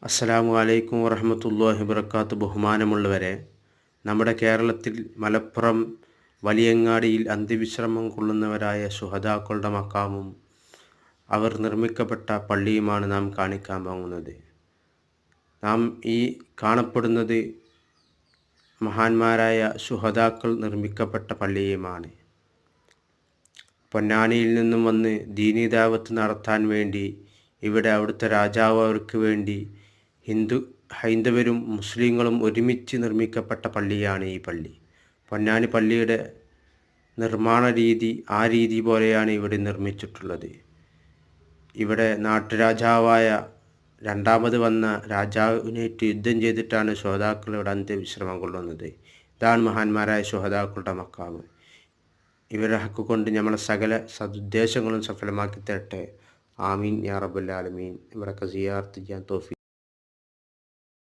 അസ്സലാമു അലൈക്കും വറഹ്മത്തുള്ളാഹി വബറകാതുഹു. ബഹുമാനമുള്ളവരെ, നമ്മുടെ കേരളത്തിൽ മലപ്പുറം വലിയങ്ങാടിയിൽ അന്ത്യവിശ്രമം കൊള്ളുന്നവരായ ശുഹദാക്കളുടെ മക്കാമും അവർ നിർമ്മിക്കപ്പെട്ട പള്ളിയുമാണ് നാം കാണിക്കാൻ പോകുന്നത്. നാം ഈ കാണപ്പെടുന്നത് മഹാന്മാരായ ശുഹദാക്കൾ നിർമ്മിക്കപ്പെട്ട പള്ളിയുമാണ്. പൊന്നാനിയിൽ നിന്നും വന്ന് ദീനീ ദഅവത്ത് നടത്താൻ വേണ്ടി ഇവിടെ അവിടുത്തെ രാജാവ് അവർക്ക് വേണ്ടി ഹൈന്ദവരും മുസ്ലിങ്ങളും ഒരുമിച്ച് നിർമ്മിക്കപ്പെട്ട പള്ളിയാണ് ഈ പള്ളി. പൊന്നാനി പള്ളിയുടെ നിർമ്മാണ രീതി ആ രീതി പോലെയാണ് ഇവിടെ നിർമ്മിച്ചിട്ടുള്ളത്. ഇവിടെ നാട്ടുരാജാവായ രണ്ടാമത് വന്ന രാജാവിനേറ്റ് യുദ്ധം ചെയ്തിട്ടാണ് ശുഹദാക്കൾ ഇവിടെ അന്ത്യവിശ്രമം കൊള്ളുന്നത്. ഇതാണ് മഹാന്മാരായ ശുഹദാക്കളുടെ മക്കാമ്. ഇവരുടെ ഹക്ക് കൊണ്ട് നമ്മളെ സകല സദുദ്ദേശങ്ങളും സഫലമാക്കി തരട്ടെ. ആമീൻ യാ റബ്ബൽ ആലമീൻ. ഇവരൊക്കെ സിയാറത്ത് ചെയ്യാൻ തൗഫീഖ്